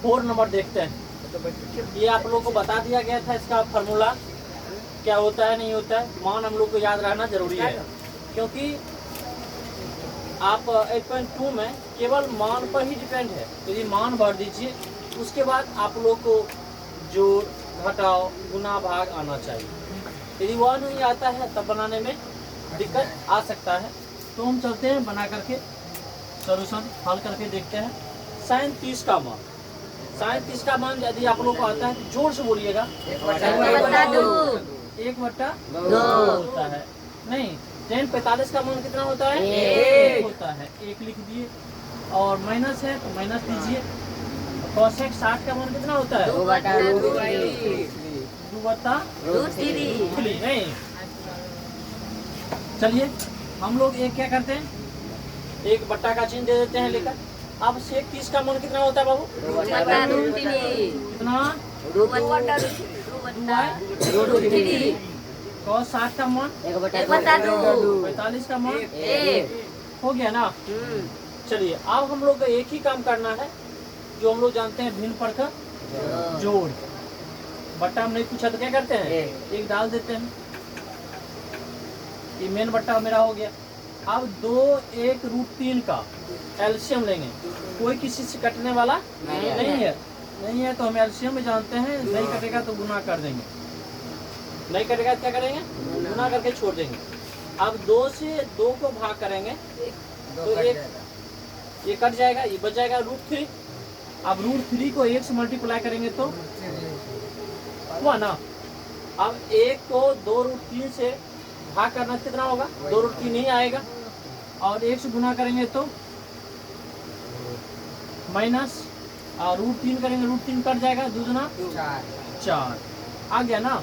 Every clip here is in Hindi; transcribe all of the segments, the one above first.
4 नंबर देखते हैं। ये आप लोगों को बता दिया गया था, इसका फार्मूला क्या होता है नहीं होता है। मान हम लोग को याद रहना जरूरी है, क्योंकि आप 8.2 में केवल मान पर ही डिपेंड है। यदि मान भर दीजिए, उसके बाद आप लोग को जोड़ घटाव गुना भाग आना चाहिए। यदि वह नहीं आता है तब बनाने में दिक्कत आ सकता है। तो हम चलते हैं बना करके सॉल्यूशन हल करके देखते हैं। sin 30 का मान, sin 30 का मान यदि आप लोग को आता है तो जोर से बोलिएगा। 1/2 होता है। नहीं, tan 45 का मान कितना होता है? 1 होता है। 1 लिख दिए। और माइनस है तो माइनस दीजिए। cosec 60 का मान कितना होता है? 2/√3। नहीं, चलिए हम लोग एक क्या करते हैं, एक बट्टा का चिन्ह दे देते हैं लेकर। अब sec 30 का मान कितना होता है बाबू? कितना? 2/√3। cos 60 का मान 45 का मान 1 हो गया ना। चलिए अब हम लोग को एक ही काम करना है जो हम लोग जानते हैं, भिन्न पर का जोड़। बट्टा हम नहीं पूछा तो क्या करते हैं, एक डाल देते हैं। ये मेन बट्टा मेरा हो गया। अब 2 1√3 का एलसीएम लेंगे। कोई किसी से कटने वाला नहीं है तो हम एलसीएम में जानते हैं, नहीं कटेगा तो गुना कर देंगे, नहीं कटेगा तो क्या करेंगे, गुना करके छोड़ देंगे। अब 2 से 2 को भाग करेंगे तो एक ये कट जाएगा, ये बच जाएगा √3। अब √3 को 1 से मल्टीप्लाई करेंगे तो हुआ ना। अब 1 को 2√3 से भाग करना कितना होगा, 2√3 नहीं आएगा। और 1 से गुना करेंगे तो माइनस, और √3 करेंगे, √3 कट जाएगा, 2 दूना 4 आ गया ना।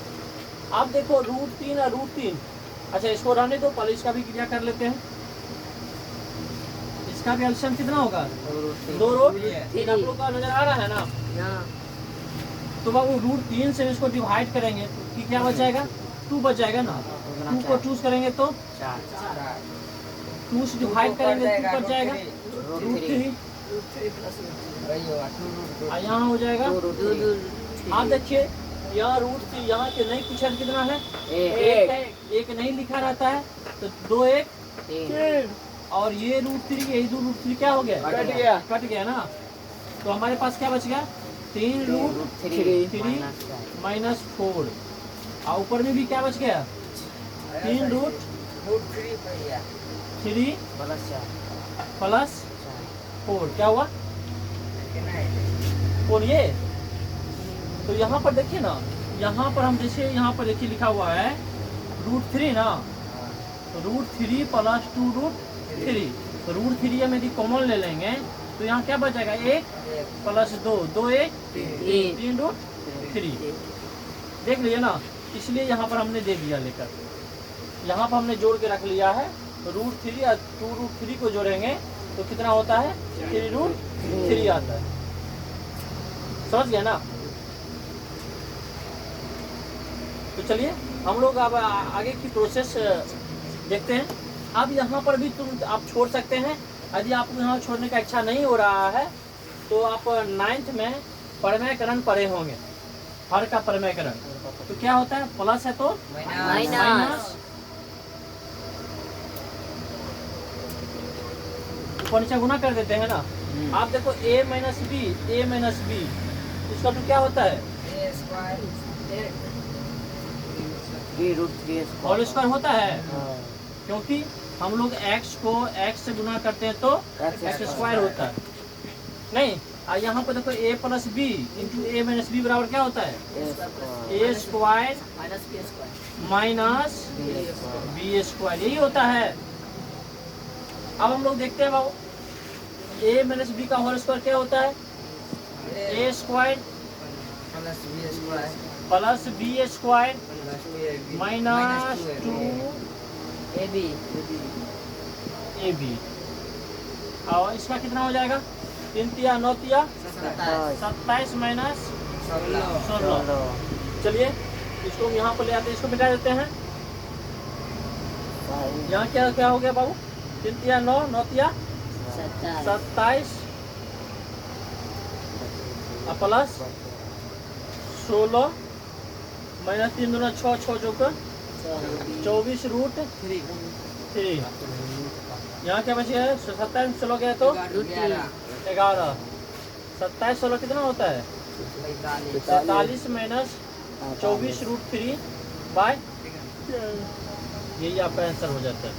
अब देखो √3 और √3, अच्छा इसको रहने दो, पहले इसका भी क्रिया कर लेते हैं। इसका भी एलसीएम कितना होगा, 2√3। आप लोग का नजर आ रहा है ना। तो बाबू √3 से इसको डिवाइड करेंगे तो क्या बच जाएगा, 2 बच जाएगा ना। 2 को 2 करेंगे तो 2 से डिवाइड करेंगे तो 2 बच जाएगा √3। यहाँ हो जाएगा। आप देखिए यहाँ √3, यहाँ के नहीं पूछा कितना है, 1 है। 1 नहीं लिखा रहता है तो 2 1 3। और ये √3, यही √3 क्या हो गया, कट गया ना। तो हमारे पास क्या बच गया, 3√3 माइनस 4। और ऊपर में भी क्या बच गया, 3√3 प्लस 4। क्या हुआ, 4। ये तो यहाँ पर देखिए ना, यहाँ पर हम जैसे यहाँ पर देखिए लिखा हुआ है √3 ना, तो √3 प्लस 2√3। तो √3 हम यदि कॉमन ले लेंगे तो यहाँ क्या बच जाएगा, 1 प्लस 2, 2 1 3√3। देख लीजिए ना, इसलिए यहाँ पर हमने दे दिया लेकर, यहाँ पर हमने जोड़ के रख लिया है। √3 और 2√3 को जोड़ेंगे तो कितना होता है, 3√3 आता है। समझ गया ना। तो चलिए हम लोग अब आगे की प्रोसेस देखते हैं। अब यहाँ पर भी आप छोड़ सकते हैं। यदि आपको यहाँ छोड़ने का इच्छा नहीं हो रहा है तो आप 9th में परमेयकरण पढ़े होंगे, हर का परमेयकरण। तो क्या होता है, प्लस है तो माइनस, ऊपर नीचे गुना कर देते हैं ना। आप देखो a माइनस बी, इसका तो क्या होता है, होल स्क्वायर होता है। क्योंकि हम लोग x को x से गुना करते हैं तो x स्क्वायर होता है। नहीं, यहाँ पर देखो a plus B into a minus B बराबर क्या होता है, a square minus B square, यही होता है। अब हम लोग देखते हैं बाबू, a माइनस बी का होल स्क्वायर क्या होता है, a square plus B square minus 2ab। और इसका कितना हो जाएगा, 3 तिया 9 तिया 27 माइनस 16। चलिए इसको हम यहाँ पर ले आते हैं, इसको मिटा देते हैं। यहाँ क्या क्या हो गया बाबू, 3 तिया 9, 9 तिया 27 अब प्लस 16 माइनस 3 दूना 6, 6 चौका 24 रूट 3। यहाँ क्या बचेगा? 27 में 16 गया तो 11। 27 16 कितना होता है? 47 माइनस 24 रूट 3 बाय, यही आपका आंसर हो जाता है।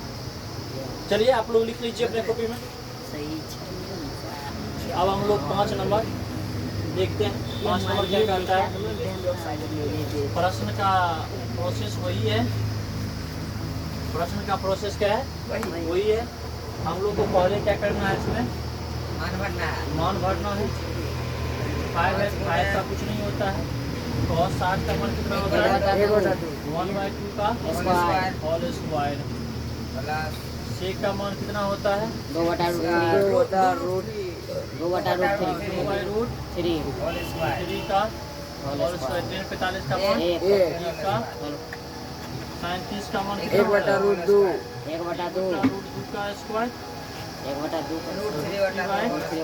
चलिए आप लोग लिख लीजिए अपने कॉपी में। अब हम लोग 5 नंबर देखते हैं। 5 नंबर क्या करता है? प्रश्न का प्रोसेस वही है। प्रश्न का प्रोसेस क्या है? वही है। हम लोग को पहले क्या करना है? इसमें मान भरना है। 5 है, 5 का कुछ नहीं होता है। cos 60 का मान कितना होता है? 1/2 का होल स्क्वायर। sec का मान कितना होता है? 2/√3 3 का होल स्क्वायर। 45 का मान 1 का। 37 का मान कितना होता है? 1/√2 √2 का स्क्वायर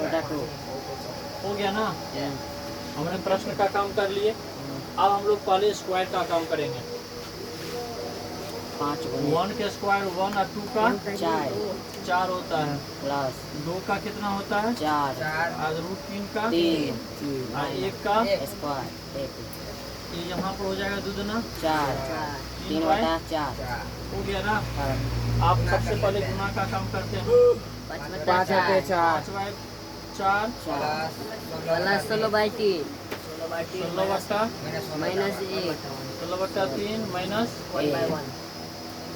3/2 हो गया ना। हमने प्रश्न का काम कर लिए। अब हम लोग पहले स्क्वायर का काम करेंगे। 1 के स्क्वायर 1 और 2 का 4 होता है। प्लस 2 का कितना होता है? 4 और √3 का 3 और 1 का स्क्वायर ये यहाँ पर हो जाएगा 2 दूना 4 3/4 हो गया ना। आप सबसे पहले गुना का काम करते हैं। 5 5/4 प्लस 16/3 16/3 माइनस 1 16/3 माइनस 1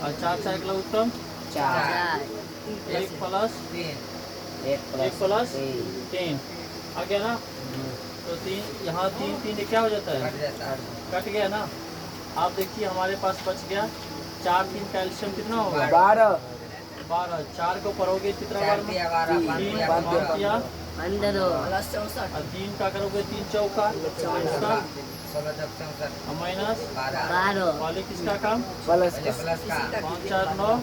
और 4 4 के उत्तम 4 1 प्लस 1 प्लस 3 आ गया ना। तो 3 यहाँ 3 3 क्या हो जाता है? कट गया ना। आप देखिए हमारे पास बच गया 4 3 कैल्शियम कितना होगा? 12 4 को पढ़ोगे कितना बार में? 3 बार किया अंदर और 3 का करोगे 3 चौका माइनस 12 वाले किसका काम? प्लस 5 4 9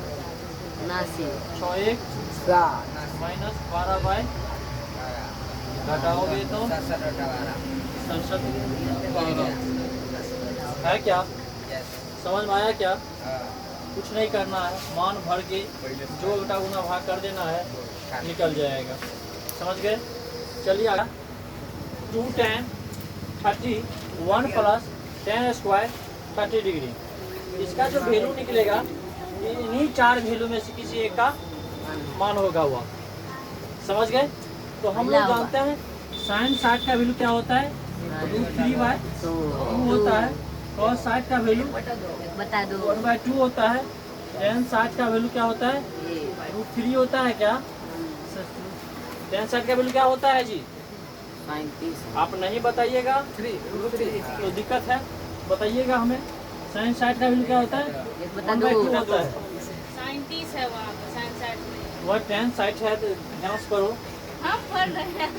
79 6 1 माइनस 12 बाय घटाओगे तो 67 है क्या? समझ में आया क्या? कुछ नहीं करना है, मान भर के जो उल्टा गुना भाग कर देना है, निकल जाएगा। समझ गए? चलिए आगे 2 tan 30 1 plus tan square 30 degree. इसका जो वैल्यू निकलेगा इन्हीं 4 वैल्यू में से किसी एक का मान होगा हुआ। समझ गए? तो हम लोग जानते हैं sin 60 का वैल्यू क्या होता है? √3/2 होता है। cos 60 का वैल्यू बता दो 1/2 होता है। tan 60 का वैल्यू क्या होता है? √3 होता है क्या? tan 60 का वैल्यू क्या होता है जी? 35 आप नहीं बताइएगा तो दिक्कत है, बताइएगा हमें। sin 60 का वैल्यू क्या होता है? बता दो 1/2 होता है। 37 है वहाँ पे, 37 में। वह tan 60 है तो ध्यान से करो। हम पढ़ रहे हैं।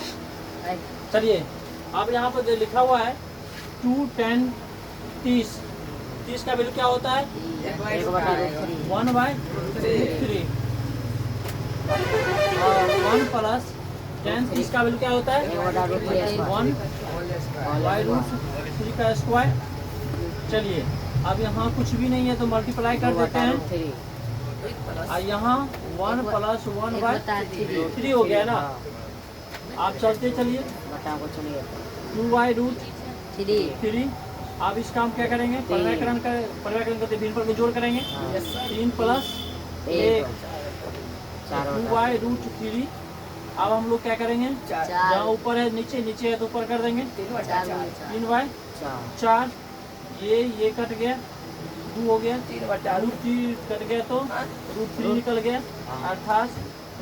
चलिए अब यहाँ पर जो लिखा हुआ है 2 tan 30 का वैल्यू क्या होता है? 1/3 और 1 प्लस tan 30 का वैल्यू क्या होता है? 1/√3 का स्क्वायर। चलिए अब यहाँ कुछ भी नहीं है तो मल्टीप्लाई कर देते हैं और यहाँ 1 प्लस 1/3 हो गया ना। आप चलते चलिए 2/√3। आप इस काम क्या करेंगे? परिवर्तन करते भिन्न पर को जोड़ करेंगे। 3 प्लस 1 2/√3। अब हम लोग क्या करेंगे? जहाँ ऊपर है नीचे, नीचे है तो ऊपर कर देंगे। 3/4 ये कट गया 2 हो गया। √3 कट गया तो √3 निकल गया अर्थात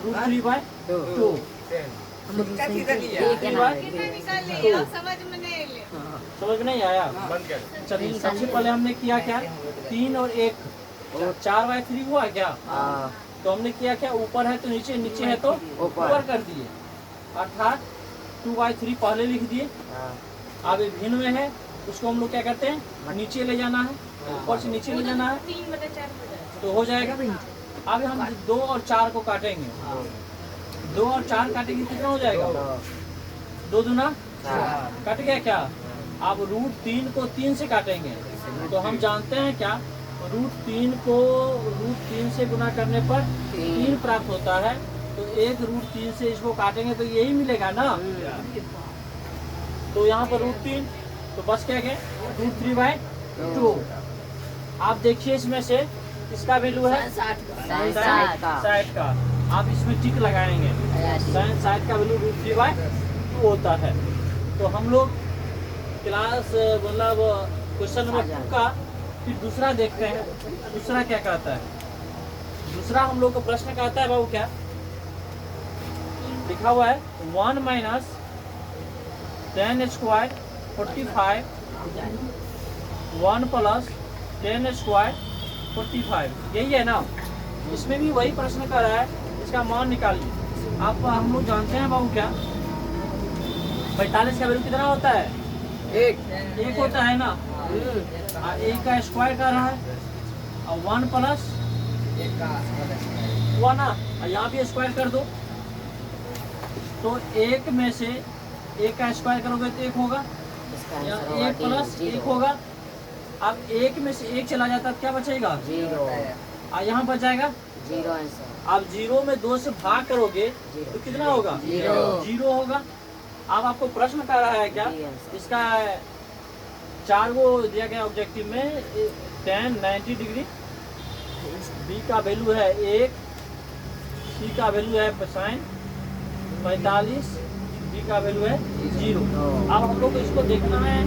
√3/2। कितना निकाल लिए? हम समझ में नहीं ले। समझ में नहीं आया? चलिए सबसे पहले हमने किया क्या? 3 और 1 4/3 हुआ क्या? तो हमने किया क्या? ऊपर है तो नीचे, नीचे है तो ऊपर कर दिए अर्थात 2/3 पहले लिख दिए। अब ये भिन्न में है उसको हम लोग क्या करते हैं? नीचे ले जाना है, ऊपर से नीचे ले जाना है 3/4 तो हो जाएगा। अब हम 2 और 4 को काटेंगे। 2 और 4 काटेंगे कितना हो जाएगा? 2 दूना कट गया क्या? अब रूट 3 को 3 से काटेंगे तो हम जानते हैं क्या, रूट 3 को रूट 3 से गुना करने पर 3 प्राप्त होता है। तो एक रूट 3 से इसको काटेंगे तो यही मिलेगा ना। तो यहाँ पर रूट 3 तो बस क्या गए रूट 3/2। आप देखिए इसमें से इसका वैल्यू है 60 का। आप इसमें टिक लगाएंगे, साइन 60 का वैल्यू रूट 3/2 होता है। तो हम लोग क्लास मतलब क्वेश्चन नंबर 2 का फिर दूसरा देखते हैं, दूसरा क्या कहता है। दूसरा हम लोग का प्रश्न कहता है बाबू क्या लिखा हुआ है 1 माइनस 10 स्क्वायर 45 1 प्लस 10 स्क्वायर 45 यही है ना। इसमें भी वही प्रश्न कर रहा है, इसका मान निकालिए। आप हम लोग जानते हैं बाबू क्या 45 का वैल्यू कितना होता है? एक होता है ना। एक का स्क्वायर कर रहा है और 1 प्लस 1 ना, यहाँ भी स्क्वायर कर दो तो एक में से एक का स्क्वायर करोगे तो 1 होगा, यहाँ 1 प्लस 1 होगा। अब एक में से 1 चला जाता है क्या बचेगा? 0 और यहाँ बच जाएगा 0 आंसर। आप 0 में 2 से भाग करोगे तो कितना होगा? 0 होगा। अब आपको प्रश्न कर रहा है क्या इसका 4 गो दिया गया ऑब्जेक्टिव में tan 90 डिग्री, बी का वैल्यू है 1, सी का वैल्यू है साइन 45, डी का वैल्यू है 0। अब हम लोग को इसको देखना है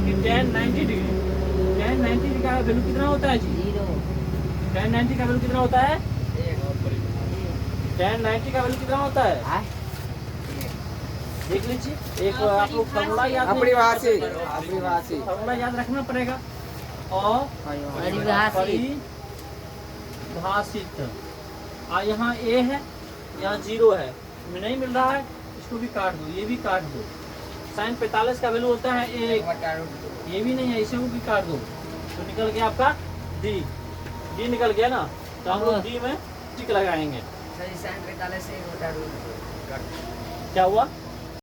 कि tan 90 डिग्री का वैल्यू कितना होता है जी? 0 tan 90 का वैल्यू कितना होता है? tan 90 का वैल्यू कितना होता है देख लीजिए। एक आप लोग फॉर्मूला याद फॉर्मूला याद रखना पड़ेगा। और परिभाषित यहाँ ए है, यहाँ 0 है, नहीं मिल रहा है, इसको भी काट दो, ये भी काट दो। साइन 45 का वैल्यू होता है 1, ये भी नहीं है, इसे भी काट दो तो निकल गया आपका डी निकल गया ना। तो हम लोग डी में टिक लगाएंगे। क्या हुआ?